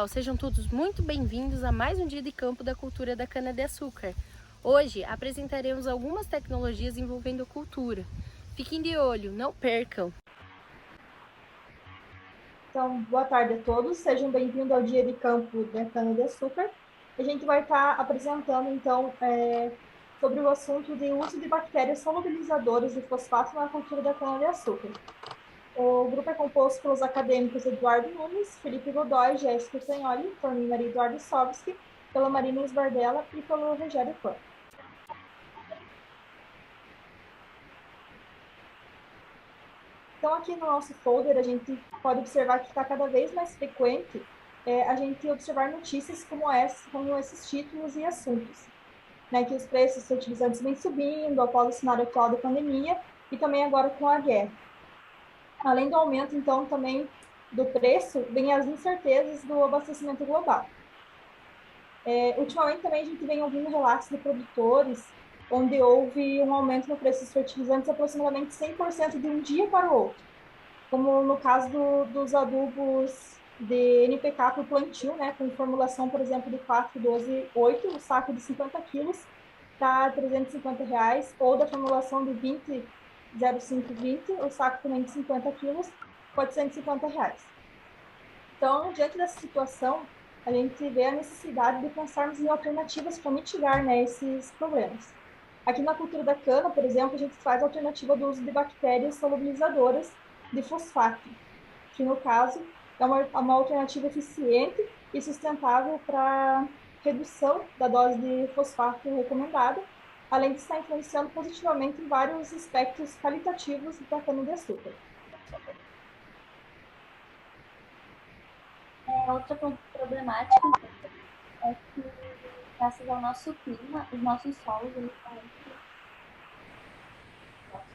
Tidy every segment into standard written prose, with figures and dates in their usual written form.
pessoal, sejam todos muito bem-vindos a mais um dia de campo da cultura da cana-de-açúcar. Hoje apresentaremos algumas tecnologias envolvendo a cultura. Fiquem de olho, não percam! Então, boa tarde a todos, sejam bem-vindos ao dia de campo da cana-de-açúcar. A gente vai estar apresentando, então, sobre o assunto de uso de bactérias solubilizadoras de fosfato na cultura da cana-de-açúcar. O grupo é composto pelos acadêmicos Eduardo Nunes, Felipe Godoy, Jéssica Tagnoli, por mim, Maria Eduardo Sovski, pela Marina Esbardella e pelo Rogério Pan. Então, aqui no nosso folder, a gente pode observar que está cada vez mais frequente a gente observar notícias como esses títulos e assuntos, né, que os preços dos fertilizantes vêm subindo após o cenário atual da pandemia e também agora com a guerra. Além do aumento, então, também do preço, vem as incertezas do abastecimento global. Ultimamente, também, a gente vem ouvindo relatos de produtores onde houve um aumento no preço dos fertilizantes aproximadamente 100% de um dia para o outro, como no caso dos adubos de NPK para o plantio, né, com formulação, por exemplo, de 4, 12, 8, o saco de 50 quilos está R$ 350, ou da formulação de 20, 05, 20, o saco também de 50 quilos, R$ 450. Então, diante dessa situação, a gente vê a necessidade de pensarmos em alternativas para mitigar, né, esses problemas. Aqui na cultura da cana, por exemplo, a gente faz a alternativa do uso de bactérias solubilizadoras de fosfato, que no caso é uma alternativa eficiente e sustentável para redução da dose de fosfato recomendada, além de estar influenciando positivamente em vários aspectos qualitativos da cana-de-açúcar. Outra problemática é que, graças ao nosso clima, os nossos solos eles são muito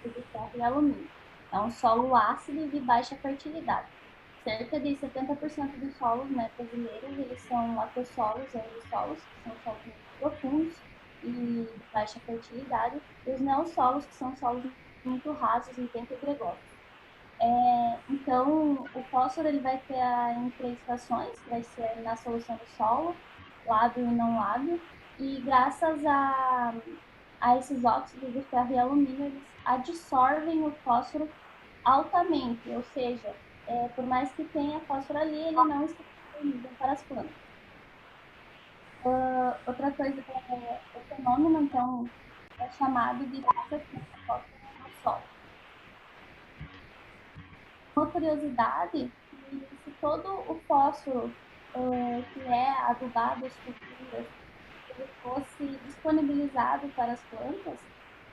de ferro e alumínio. É um solo ácido e de baixa fertilidade. Cerca de 70% dos solos, né, brasileiros, eles são lacossolos, solos, que são solos muito profundos e de baixa fertilidade, e os neossolos, que são solos muito rasos e bem pedregosos. Então, o fósforo ele vai ter em três frações, que vai ser na solução do solo, lábio e não lábio, e graças a esses óxidos de ferro e alumínio, eles absorvem o fósforo altamente, ou seja, por mais que tenha fósforo ali, ele não está disponível para as plantas. Outra coisa, o fenômeno, então, é chamado de fixação do fósforo no solo. Uma curiosidade, se todo o fósforo que é adubado às culturas, ele fosse disponibilizado para as plantas,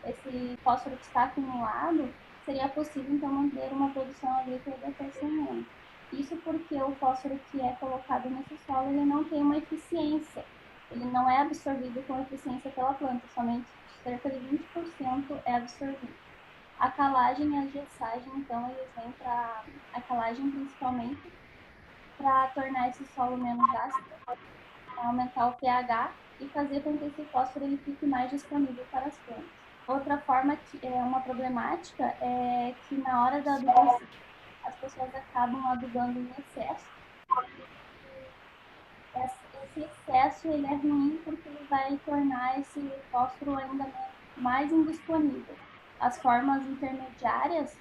esse fósforo que está acumulado, seria possível, então, manter uma produção agrícola de até 100 anos. Isso porque o fósforo que é colocado nesse solo, ele não tem uma eficiência, ele não é absorvido com eficiência pela planta, somente cerca de 20% é absorvido. A calagem e a gessagem, então, eles vêm para a calagem principalmente para tornar esse solo menos ácido, aumentar o pH e fazer com que esse fósforo ele fique mais disponível para as plantas. Outra forma que é uma problemática é que na hora da adubação as pessoas acabam adubando em excesso. Esse excesso ele é ruim porque ele vai tornar esse fósforo ainda mais indisponível. As formas intermediárias,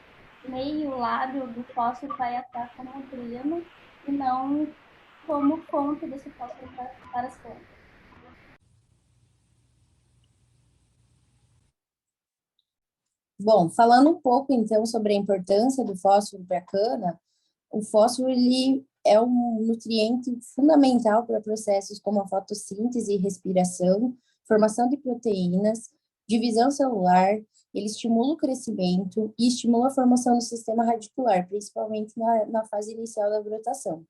meio lábio do fósforo vai atuar como dreno e não como fonte desse fósforo para as plantas. Bom, falando um pouco então sobre a importância do fósforo para a cana, o fósforo ele é um nutriente fundamental para processos como a fotossíntese e respiração, formação de proteínas, divisão celular, ele estimula o crescimento e estimula a formação do sistema radicular, principalmente na fase inicial da brotação.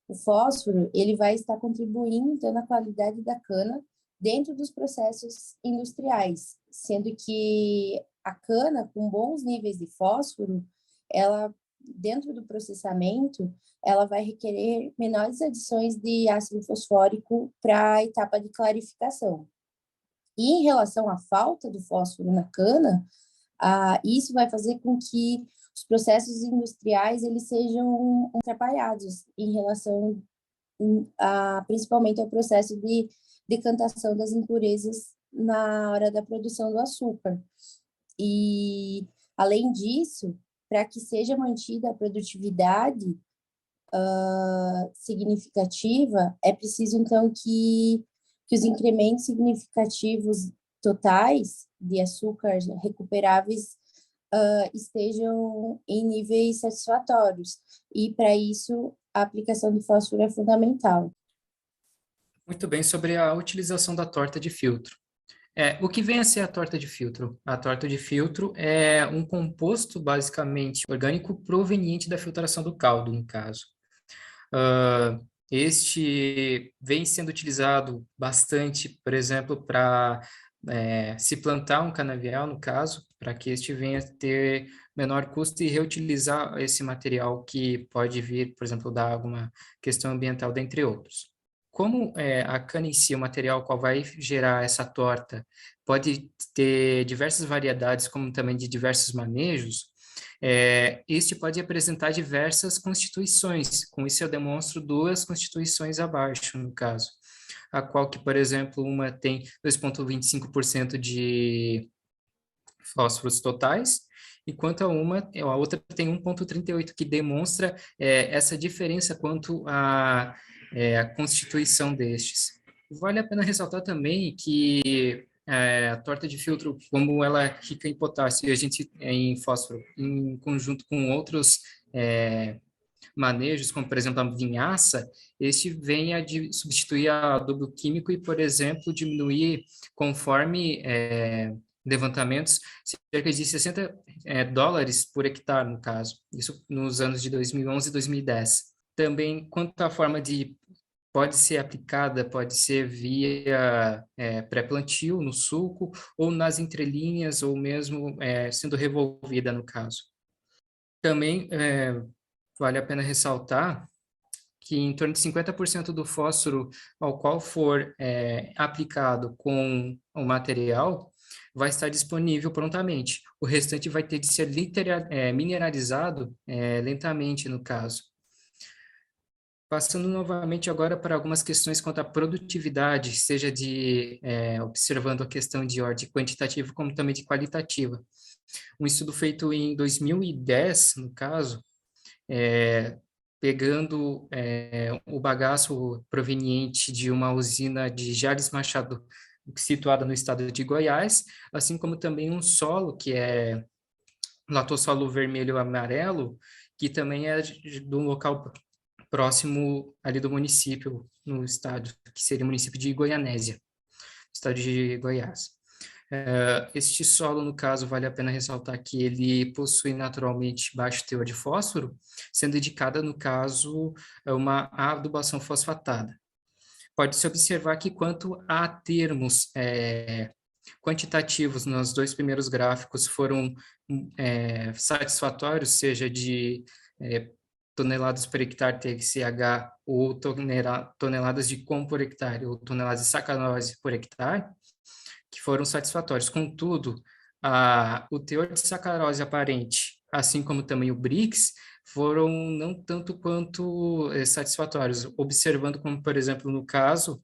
O fósforo ele vai estar contribuindo então na qualidade da cana dentro dos processos industriais, sendo que a cana com bons níveis de fósforo, ela dentro do processamento, ela vai requerer menores adições de ácido fosfórico para a etapa de clarificação. E em relação à falta do fósforo na cana, isso vai fazer com que os processos industriais eles sejam atrapalhados em relação principalmente ao processo de decantação das impurezas na hora da produção do açúcar. E, além disso, para que seja mantida a produtividade significativa, é preciso, então, que os incrementos significativos totais de açúcar recuperáveis estejam em níveis satisfatórios. E, para isso, a aplicação de fósforo é fundamental. Muito bem, sobre a utilização da torta de filtro. O que vem a ser a torta de filtro? A torta de filtro é um composto, basicamente, orgânico proveniente da filtração do caldo, no caso. Este vem sendo utilizado bastante, por exemplo, para se plantar um canavial, no caso, para que este venha ter menor custo e reutilizar esse material que pode vir, por exemplo, da alguma questão ambiental, dentre outros. Como a cana em si, o material qual vai gerar essa torta, pode ter diversas variedades, como também de diversos manejos, este pode apresentar diversas constituições. Com isso eu demonstro 2 constituições abaixo, no caso. A qual que, por exemplo, uma tem 2,25% de fósforos totais, enquanto a outra tem 1,38, que demonstra essa diferença quanto à constituição destes. Vale a pena ressaltar também que a torta de filtro, como ela é rica em potássio e a gente em fósforo, em conjunto com outros manejos, como por exemplo a vinhaça, este vem a substituir a adubo químico e, por exemplo, diminuir conforme levantamentos, cerca de 60 dólares por hectare, no caso. Isso nos anos de 2011 e 2010. Também, quanto à forma de pode ser aplicada, pode ser via pré-plantio, no sulco, ou nas entrelinhas, ou mesmo sendo revolvida, no caso. Também vale a pena ressaltar que em torno de 50% do fósforo ao qual for aplicado com o material vai estar disponível prontamente. O restante vai ter de ser mineralizado lentamente, no caso. Passando novamente agora para algumas questões quanto à produtividade, seja observando a questão de ordem quantitativa como também de qualitativa. Um estudo feito em 2010, no caso, pegando o bagaço proveniente de uma usina de Jales Machado, situada no estado de Goiás, assim como também um solo, que é latossolo vermelho-amarelo, que também é de um local próximo ali do município, no estado, que seria o município de Goianésia, estado de Goiás. Este solo, no caso, vale a pena ressaltar que ele possui naturalmente baixo teor de fósforo, sendo indicada, no caso, uma adubação fosfatada. Pode-se observar que quanto a termos quantitativos nos 2 primeiros gráficos foram satisfatórios, seja de toneladas por hectare TXH ou toneladas de COM por hectare ou toneladas de sacarose por hectare, que foram satisfatórios. Contudo, o teor de sacarose aparente, assim como também o BRICS, foram não tanto quanto satisfatórios, observando como, por exemplo, no caso,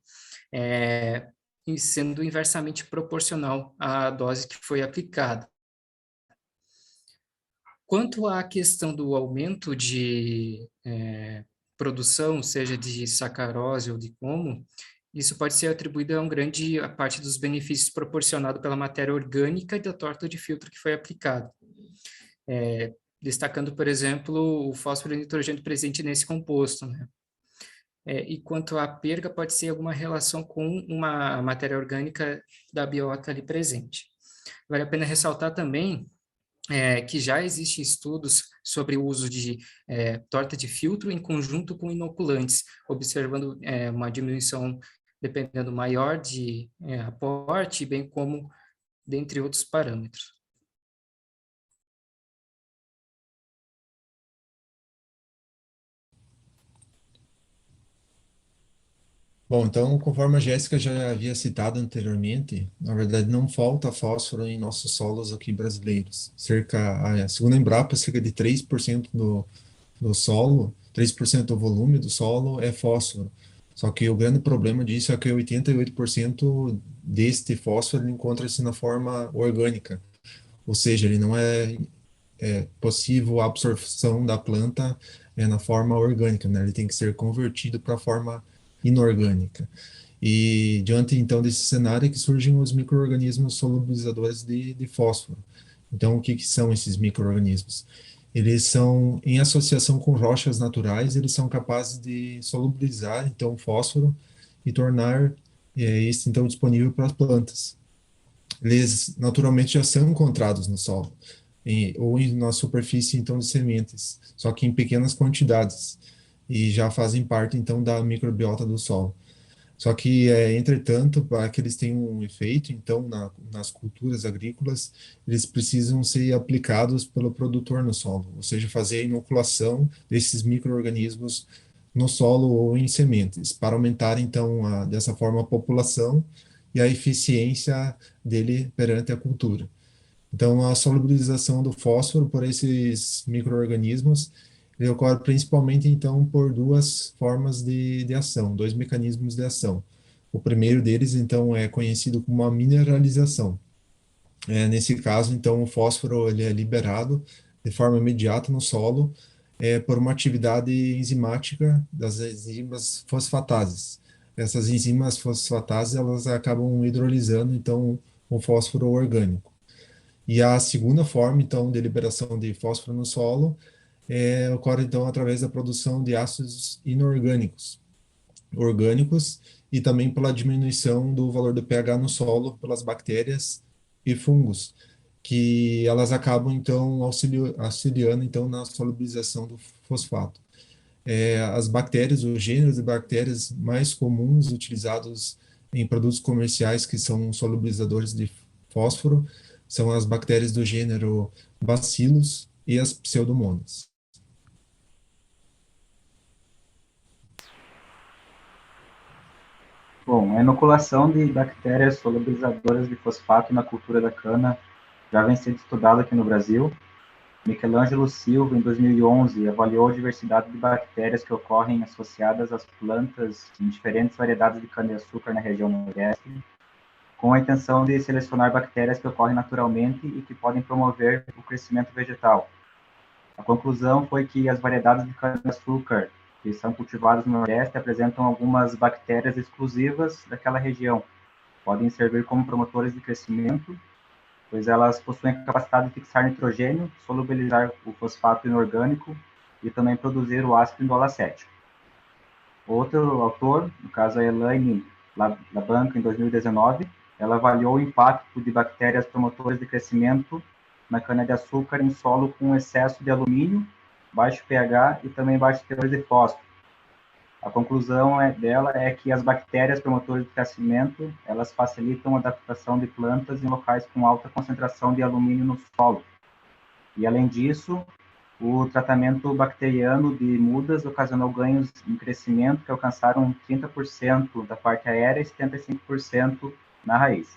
sendo inversamente proporcional à dose que foi aplicada. Quanto à questão do aumento de produção, seja de sacarose ou de como, isso pode ser atribuído a parte dos benefícios proporcionados pela matéria orgânica da torta de filtro que foi aplicada. Destacando, por exemplo, o fósforo e o nitrogênio presente nesse composto, né? E quanto à perda, pode ser alguma relação com uma matéria orgânica da biota ali presente. Vale a pena ressaltar também que já existem estudos sobre o uso de torta de filtro em conjunto com inoculantes, observando uma diminuição dependendo maior de aporte, bem como dentre outros parâmetros. Bom, então, conforme a Jéssica já havia citado anteriormente, na verdade não falta fósforo em nossos solos aqui brasileiros. Segundo a Embrapa, cerca de 3% do solo 3% do volume do solo é fósforo. Só que o grande problema disso é que 88% deste fósforo encontra-se na forma orgânica, ou seja, ele não é possível a absorção da planta na forma orgânica, né? Ele tem que ser convertido para a forma inorgânica. E diante então desse cenário é que surgem os micro-organismos solubilizadores de fósforo. Então, o que são esses micro-organismos? Eles são, em associação com rochas naturais, eles são capazes de solubilizar então o fósforo e tornar esse então disponível para as plantas. Eles naturalmente já são encontrados no solo ou na superfície então de sementes, só que em pequenas quantidades e já fazem parte então da microbiota do solo. Só que, entretanto, para que eles tenham um efeito, então, nas culturas agrícolas, eles precisam ser aplicados pelo produtor no solo, ou seja, fazer a inoculação desses micro-organismos no solo ou em sementes, para aumentar, então, dessa forma, a população e a eficiência dele perante a cultura. Então, a solubilização do fósforo por esses micro-organismos ele ocorre principalmente, então, por duas formas de ação, dois mecanismos de ação. O primeiro deles, então, é conhecido como a mineralização. Nesse caso, então, o fósforo ele é liberado de forma imediata no solo por uma atividade enzimática das enzimas fosfatases. Essas enzimas fosfatases, elas acabam hidrolisando, então, o fósforo orgânico. E a segunda forma, então, de liberação de fósforo no solo ocorre então através da produção de ácidos inorgânicos, orgânicos e também pela diminuição do valor do pH no solo pelas bactérias e fungos, que elas acabam então auxiliando então na solubilização do fosfato. As bactérias, os gêneros de bactérias mais comuns utilizados em produtos comerciais que são solubilizadores de fósforo são as bactérias do gênero Bacillus e as Pseudomonas. Bom, a inoculação de bactérias solubilizadoras de fosfato na cultura da cana já vem sendo estudada aqui no Brasil. Michelangelo Silva, em 2011, avaliou a diversidade de bactérias que ocorrem associadas às plantas em diferentes variedades de cana-de-açúcar na região nordeste, com a intenção de selecionar bactérias que ocorrem naturalmente e que podem promover o crescimento vegetal. A conclusão foi que as variedades de cana-de-açúcar que são cultivadas no Nordeste apresentam algumas bactérias exclusivas daquela região. Podem servir como promotores de crescimento, pois elas possuem a capacidade de fixar nitrogênio, solubilizar o fosfato inorgânico e também produzir o ácido indolacético. Outro autor, no caso a Elaine Labanca, em 2019, ela avaliou o impacto de bactérias promotoras de crescimento na cana-de-açúcar em solo com excesso de alumínio, baixo pH e também baixos teores de fósforo. A conclusão dela é que as bactérias promotoras de crescimento, elas facilitam a adaptação de plantas em locais com alta concentração de alumínio no solo. E, além disso, o tratamento bacteriano de mudas ocasionou ganhos em crescimento que alcançaram 30% da parte aérea e 75% na raiz.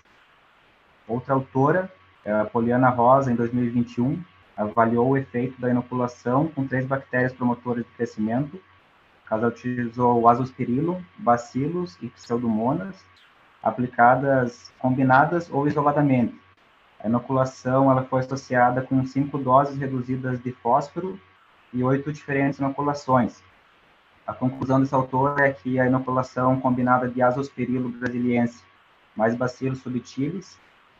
Outra autora, a Poliana Rosa, em 2021, avaliou o efeito da inoculação com 3 bactérias promotoras de crescimento. Ela utilizou o azospirillum, Bacillus e Pseudomonas, aplicadas combinadas ou isoladamente. A inoculação ela foi associada com 5 doses reduzidas de fósforo e 8 diferentes inoculações. A conclusão desse autor é que a inoculação combinada de azospirillum brasiliense mais Bacillus subtilis,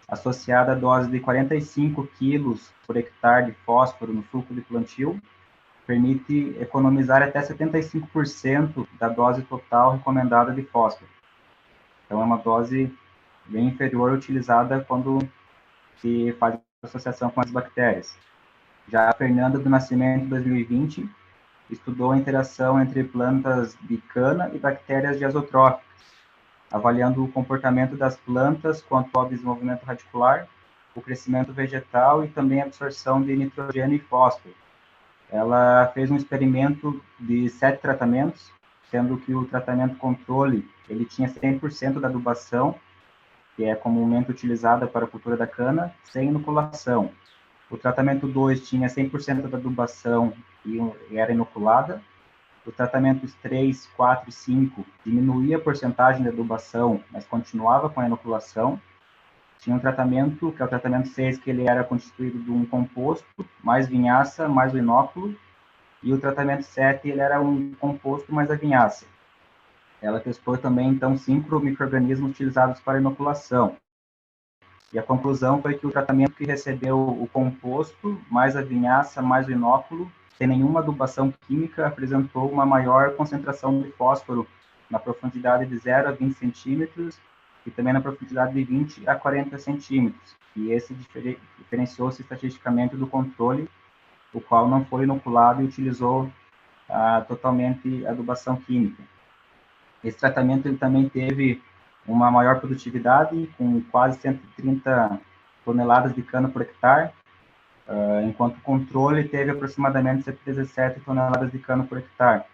associada a dose de 45 kg por hectare de fósforo no suco de plantio, permite economizar até 75% da dose total recomendada de fósforo. Então, é uma dose bem inferior utilizada quando se faz associação com as bactérias. Já a Fernanda do Nascimento, em 2020, estudou a interação entre plantas de cana e bactérias de azotróficas, avaliando o comportamento das plantas quanto ao desenvolvimento radicular, o crescimento vegetal e também a absorção de nitrogênio e fósforo. Ela fez um experimento de 7 tratamentos, sendo que o tratamento controle ele tinha 100% da adubação, que é comumente utilizada para a cultura da cana, sem inoculação. O tratamento 2 tinha 100% da adubação e era inoculada. os tratamentos 3, 4 e 5 diminuía a porcentagem de adubação, mas continuava com a inoculação. Tinha um tratamento, que é o tratamento 6, que ele era constituído de um composto, mais vinhaça, mais o inóculo, e o tratamento 7, ele era um composto mais a vinhaça. Ela testou também, então, 5 micro-organismos utilizados para inoculação. E a conclusão foi que o tratamento que recebeu o composto, mais a vinhaça, mais o inóculo, sem nenhuma adubação química, apresentou uma maior concentração de fósforo na profundidade de 0 a 20 centímetros e também na profundidade de 20 a 40 centímetros. E esse diferenciou-se estatisticamente do controle, o qual não foi inoculado e utilizou totalmente adubação química. Esse tratamento ele também teve uma maior produtividade, com quase 130 toneladas de cana por hectare, enquanto o controle teve aproximadamente 117 toneladas de cana por hectare.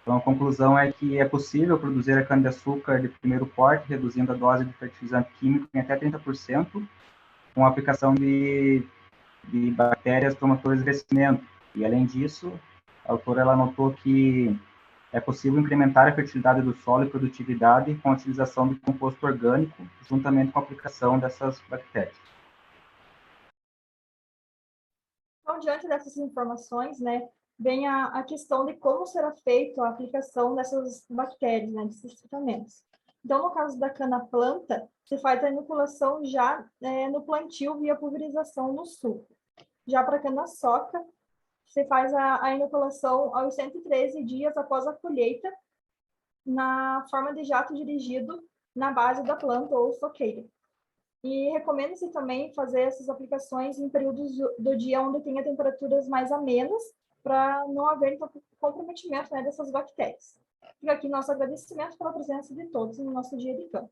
Então, a conclusão é que é possível produzir a cana-de-açúcar de primeiro porte, reduzindo a dose de fertilizante químico em até 30%, com a aplicação de bactérias promotoras de crescimento. E, além disso, a autora ela notou que é possível incrementar a fertilidade do solo e produtividade com a utilização de composto orgânico, juntamente com a aplicação dessas bactérias. Então, diante dessas informações, né, vem a questão de como será feita a aplicação dessas bactérias, né, desses tratamentos. Então, no caso da cana-planta, se faz a inoculação já no plantio via pulverização no suco. Já para a cana-soca, você faz a inoculação aos 113 dias após a colheita, na forma de jato dirigido na base da planta ou soqueira. E recomenda-se também fazer essas aplicações em períodos do dia onde tenha temperaturas mais amenas, para não haver comprometimento, né, dessas bactérias. Fica aqui nosso agradecimento pela presença de todos no nosso dia de campo.